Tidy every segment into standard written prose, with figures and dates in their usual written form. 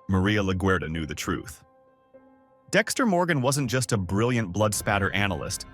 Maria Laguerta knew the truth. Dexter Morgan wasn't just a brilliant blood spatter analyst.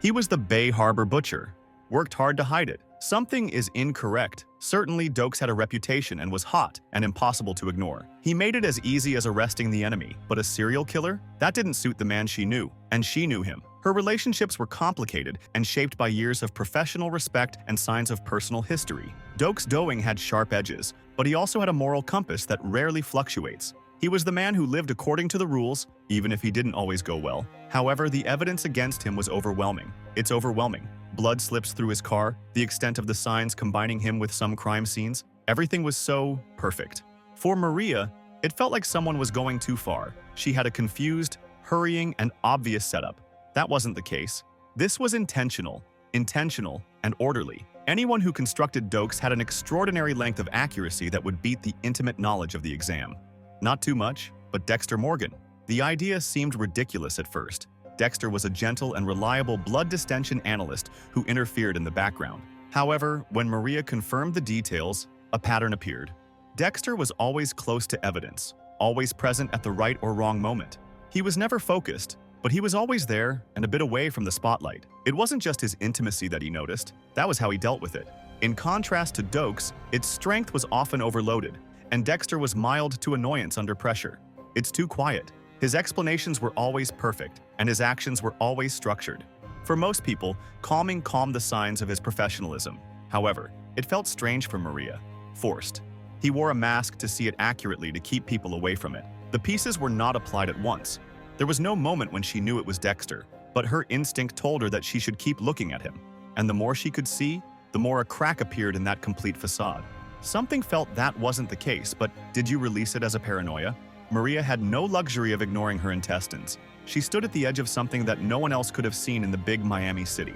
He was the Bay Harbor butcher. Worked hard to hide it. Something is incorrect. Certainly, Dokes had a reputation and was hot and impossible to ignore. He made it as easy as arresting the enemy, but a serial killer? That didn't suit the man she knew, and she knew him. Her relationships were complicated and shaped by years of professional respect and signs of personal history. Dokes' doing had sharp edges, but he also had a moral compass that rarely fluctuates. He was the man who lived according to the rules, even if he didn't always go well. However, the evidence against him was overwhelming. It's overwhelming. Blood slips through his car, the extent of the signs combining him with some crime scenes. Everything was so perfect. For Maria, it felt like someone was going too far. She had a confused, hurrying, and obvious setup. That wasn't the case. This was intentional, and orderly. Anyone who constructed Dokes had an extraordinary length of accuracy that would beat the intimate knowledge of the exam. Not too much, but Dexter Morgan. The idea seemed ridiculous at first. Dexter was a gentle and reliable blood distension analyst who interfered in the background. However, when Maria confirmed the details, a pattern appeared. Dexter was always close to evidence, always present at the right or wrong moment. He was never focused, but he was always there and a bit away from the spotlight. It wasn't just his intimacy that he noticed, that was how he dealt with it. In contrast to Dokes, its strength was often overloaded, and Dexter was mild to annoyance under pressure. It's too quiet. His explanations were always perfect, and his actions were always structured. For most people, calming calmed the signs of his professionalism. However, it felt strange for Maria. Forced. He wore a mask to see it accurately to keep people away from it. The pieces were not applied at once. There was no moment when she knew it was Dexter, but her instinct told her that she should keep looking at him. And the more she could see, the more a crack appeared in that complete facade. Something felt that wasn't the case, but did you release it as a paranoia? Maria had no luxury of ignoring her intestines. She stood at the edge of something that no one else could have seen in the big Miami city.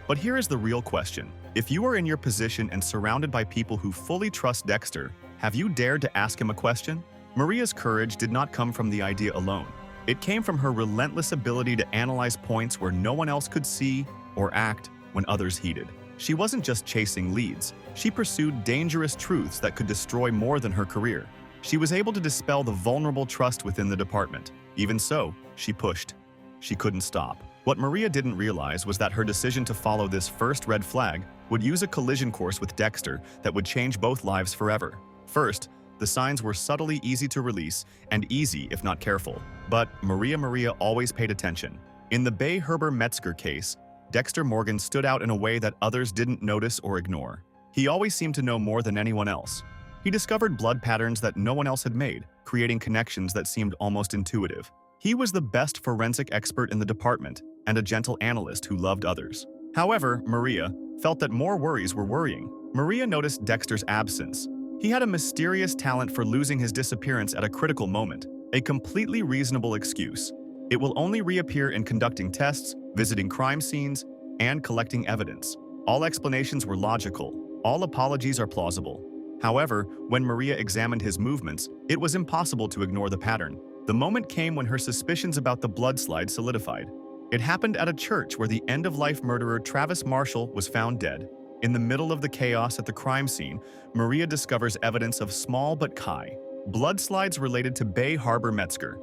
But here is the real question. If you are in your position and surrounded by people who fully trust Dexter, have you dared to ask him a question? Maria's courage did not come from the idea alone. It came from her relentless ability to analyze points where no one else could see or act when others heeded. She wasn't just chasing leads. She pursued dangerous truths that could destroy more than her career. She was able to dispel the vulnerable trust within the department. Even so, she pushed. She couldn't stop. What Maria didn't realize was that her decision to follow this first red flag would use a collision course with Dexter that would change both lives forever. First, the signs were subtly easy to release and easy if not careful. But Maria always paid attention. In the Bay Harbor Metzger case, Dexter Morgan stood out in a way that others didn't notice or ignore. He always seemed to know more than anyone else. He discovered blood patterns that no one else had made, creating connections that seemed almost intuitive. He was the best forensic expert in the department and a gentle analyst who loved others. However, Maria felt that more worries were worrying. Maria noticed Dexter's absence. He had a mysterious talent for losing his disappearance at a critical moment, a completely reasonable excuse. It will only reappear in conducting tests, visiting crime scenes, and collecting evidence. All explanations were logical. All apologies are plausible. However, when Maria examined his movements, it was impossible to ignore the pattern. The moment came when her suspicions about the bloodslide solidified. It happened at a church where the end-of-life murderer Travis Marshall was found dead. In the middle of the chaos at the crime scene, Maria discovers evidence of small but blodslides related to Bay Harbor Metzger.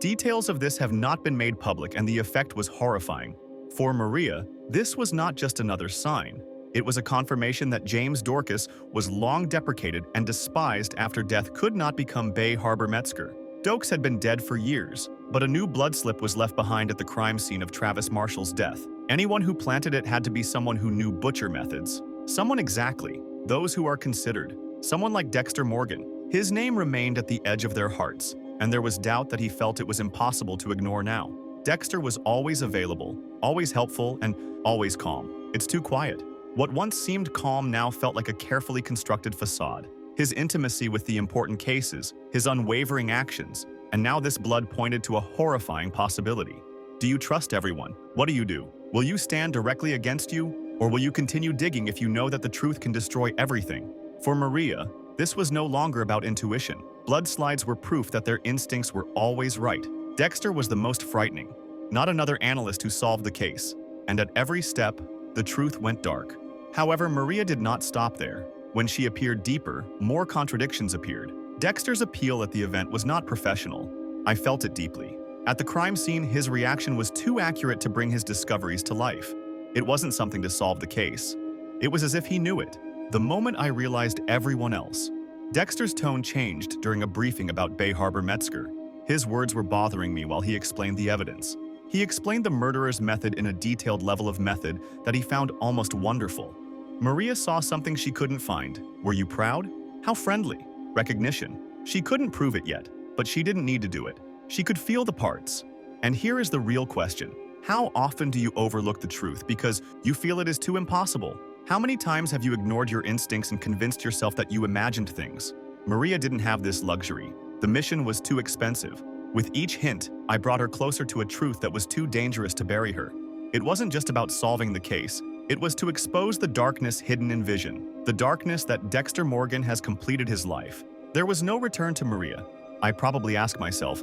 Details of this have not been made public, and the effect was horrifying. For Maria, this was not just another sign. It was a confirmation that James Dorcas was long deprecated and despised after death could not become Bay Harbor Metzger. Dokes had been dead for years, but a new blood slip was left behind at the crime scene of Travis Marshall's death. Anyone who planted it had to be someone who knew butcher methods. Someone exactly. Those who are considered. Someone like Dexter Morgan. His name remained at the edge of their hearts, and there was doubt that he felt it was impossible to ignore now. Dexter was always available, always helpful, and always calm. It's too quiet. What once seemed calm now felt like a carefully constructed facade. His intimacy with the important cases, his unwavering actions, and now this blood pointed to a horrifying possibility. Do you trust everyone? What do you do? Will you stand directly against you, or will you continue digging if you know that the truth can destroy everything? For Maria, this was no longer about intuition. Blood-slides were proof that their instincts were always right. Dexter was the most frightening, not another analyst who solved the case. And at every step, the truth went dark. However, Maria did not stop there. When she appeared deeper, more contradictions appeared. Dexter's appeal at the event was not professional. I felt it deeply. At the crime scene, his reaction was too accurate to bring his discoveries to life. It wasn't something to solve the case. It was as if he knew it. The moment I realized everyone else. Dexter's tone changed during a briefing about Bay Harbor Metzger. His words were bothering me while he explained the evidence. He explained the murderer's method in a detailed level of method that he found almost wonderful. Maria saw something she couldn't find. Were you proud? How friendly. Recognition. She couldn't prove it yet, but she didn't need to do it. She could feel the parts. And here is the real question. How often do you overlook the truth because you feel it is too impossible? How many times have you ignored your instincts and convinced yourself that you imagined things? Maria didn't have this luxury. The mission was too expensive. With each hint, I brought her closer to a truth that was too dangerous to bury her. It wasn't just about solving the case. It was to expose the darkness hidden in vision, the darkness that Dexter Morgan has completed his life. There was no return to Maria. I probably asked myself,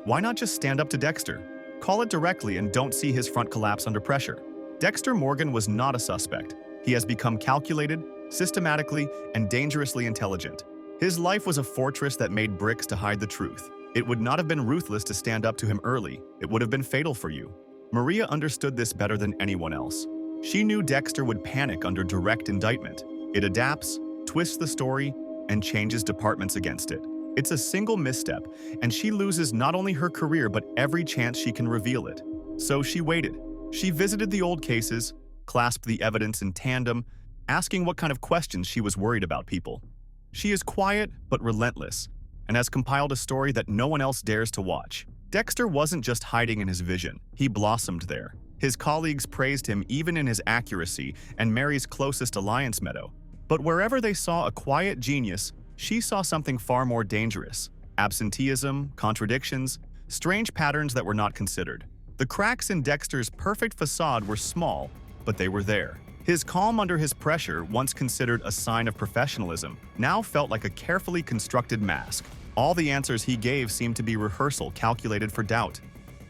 why not just stand up to Dexter? Call it directly and don't see his front collapse under pressure. Dexter Morgan was not a suspect. He has become calculated, systematically, and dangerously intelligent. His life was a fortress that made bricks to hide the truth. It would not have been ruthless to stand up to him early. It would have been fatal for you. Maria understood this better than anyone else. She knew Dexter would panic under direct indictment. It adapts, twists the story, and changes departments against it. It's a single misstep, and she loses not only her career but every chance she can reveal it. So she waited. She visited the old cases, clasped the evidence in tandem, asking what kind of questions she was worried about people. She is quiet but relentless, and has compiled a story that no one else dares to watch. Dexter wasn't just hiding in his vision, he blossomed there. His colleagues praised him even in his accuracy and Mary's closest alliance meadow. But wherever they saw a quiet genius, she saw something far more dangerous. Absenteeism, contradictions, strange patterns that were not considered. The cracks in Dexter's perfect facade were small, but they were there. His calm under his pressure, once considered a sign of professionalism, now felt like a carefully constructed mask. All the answers he gave seemed to be rehearsal calculated for doubt.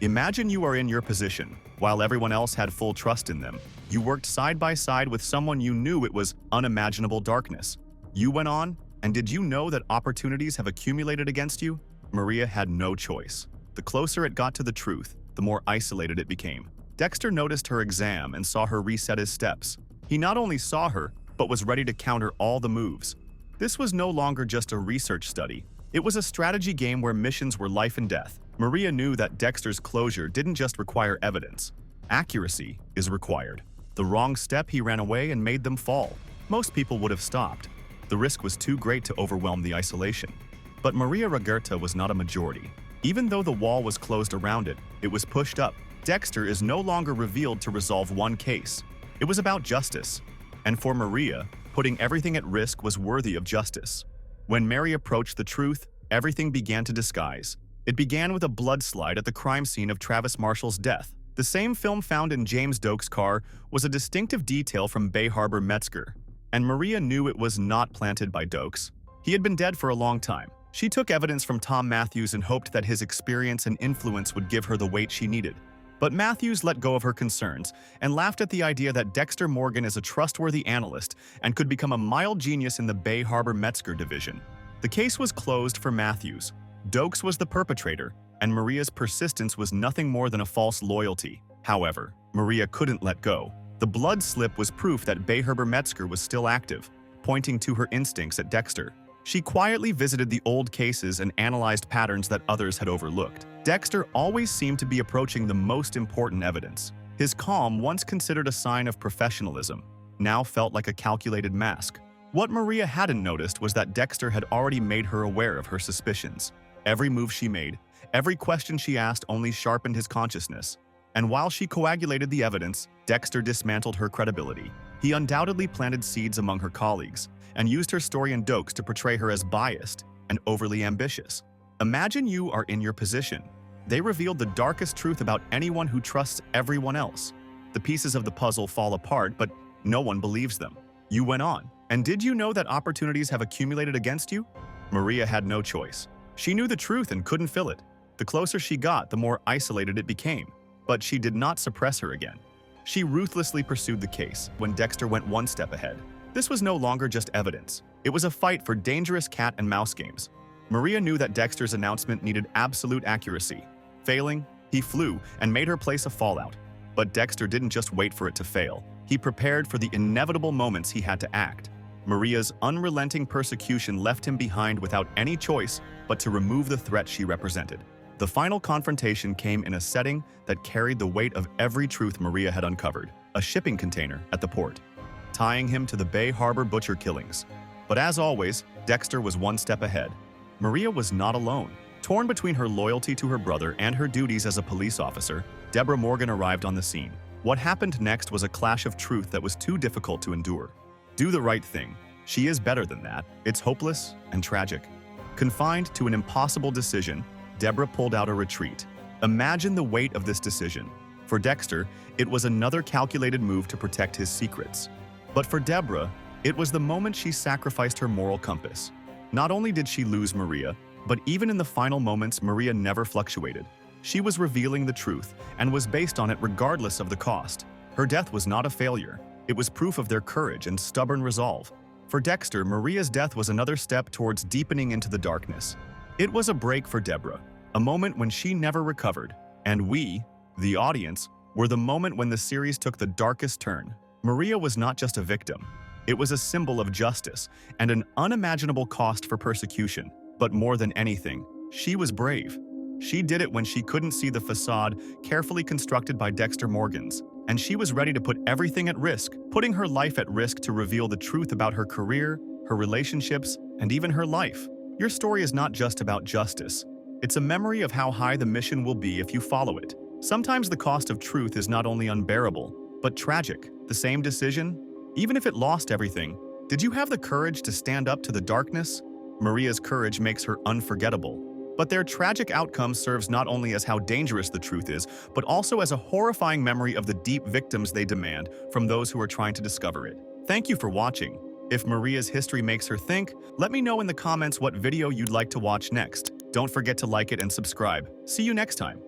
Imagine you are in your position, while everyone else had full trust in them. You worked side by side with someone you knew it was unimaginable darkness. You went on, and did you know that opportunities have accumulated against you? Maria had no choice. The closer it got to the truth, the more isolated it became. Dexter noticed her exam and saw her reset his steps. He not only saw her, but was ready to counter all the moves. This was no longer just a research study. It was a strategy game where missions were life and death. Maria knew that Dexter's closure didn't just require evidence. Accuracy is required. The wrong step, he ran away and made them fall. Most people would have stopped. The risk was too great to overwhelm the isolation. But Maria Laguerta was not a majority. Even though the wall was closed around it, it was pushed up. Dexter is no longer revealed to resolve one case. It was about justice. And for Maria, putting everything at risk was worthy of justice. When Mary approached the truth, everything began to disguise. It began with a bloodslide at the crime scene of Travis Marshall's death. The same film found in James Doak's car was a distinctive detail from Bay Harbor Metzger. And Maria knew it was not planted by Doakes. He had been dead for a long time. She took evidence from Tom Matthews and hoped that his experience and influence would give her the weight she needed. But Matthews let go of her concerns and laughed at the idea that Dexter Morgan is a trustworthy analyst and could become a mild genius in the Bay Harbor Metzger division. The case was closed for Matthews. Doakes was the perpetrator, and Maria's persistence was nothing more than a false loyalty. However, Maria couldn't let go. The blood slip was proof that Bay Harbor Metzger was still active, pointing to her instincts at Dexter. She quietly visited the old cases and analyzed patterns that others had overlooked. Dexter always seemed to be approaching the most important evidence. His calm, once considered a sign of professionalism, now felt like a calculated mask. What Maria hadn't noticed was that Dexter had already made her aware of her suspicions. Every move she made, every question she asked only sharpened his consciousness. And while she coagulated the evidence, Dexter dismantled her credibility. He undoubtedly planted seeds among her colleagues and used her story in Doakes to portray her as biased and overly ambitious. Imagine you are in your position. They revealed the darkest truth about anyone who trusts everyone else. The pieces of the puzzle fall apart, but no one believes them. You went on. And did you know that opportunities have accumulated against you? Maria had no choice. She knew the truth and couldn't fill it. The closer she got, the more isolated it became. But she did not suppress her again. She ruthlessly pursued the case when Dexter went one step ahead. This was no longer just evidence. It was a fight for dangerous cat and mouse games. Maria knew that Dexter's announcement needed absolute accuracy. Failing, he flew and made her place a fallout. But Dexter didn't just wait for it to fail. He prepared for the inevitable moments he had to act. Maria's unrelenting persecution left him behind without any choice but to remove the threat she represented. The final confrontation came in a setting that carried the weight of every truth Maria had uncovered, a shipping container at the port, tying him to the Bay Harbor butcher killings. But as always, Dexter was one step ahead. Maria was not alone. Torn between her loyalty to her brother and her duties as a police officer, Dexter Morgan arrived on the scene. What happened next was a clash of truth that was too difficult to endure. Do the right thing. She is better than that. It's hopeless and tragic. Confined to an impossible decision, Deborah pulled out a retreat. Imagine the weight of this decision. For Dexter, it was another calculated move to protect his secrets. But for Deborah, it was the moment she sacrificed her moral compass. Not only did she lose Maria, but even in the final moments, Maria never fluctuated. She was revealing the truth and was based on it regardless of the cost. Her death was not a failure. It was proof of their courage and stubborn resolve. For Dexter, Maria's death was another step towards deepening into the darkness. It was a break for Deborah, a moment when she never recovered. And we, the audience, were the moment when the series took the darkest turn. Maria was not just a victim. It was a symbol of justice and an unimaginable cost for persecution. But more than anything, she was brave. She did it when she couldn't see the facade carefully constructed by Dexter Morgan's, and she was ready to put everything at risk, putting her life at risk to reveal the truth about her career, her relationships, and even her life. Your story is not just about justice. It's a memory of how high the mission will be if you follow it. Sometimes the cost of truth is not only unbearable, but tragic. The same decision, even if it lost everything, did you have the courage to stand up to the darkness? Maria's courage makes her unforgettable. But their tragic outcome serves not only as how dangerous the truth is, but also as a horrifying memory of the deep victims they demand from those who are trying to discover it. Thank you for watching. If Maria's history makes her think, let me know in the comments what video you'd like to watch next. Don't forget to like it and subscribe. See you next time.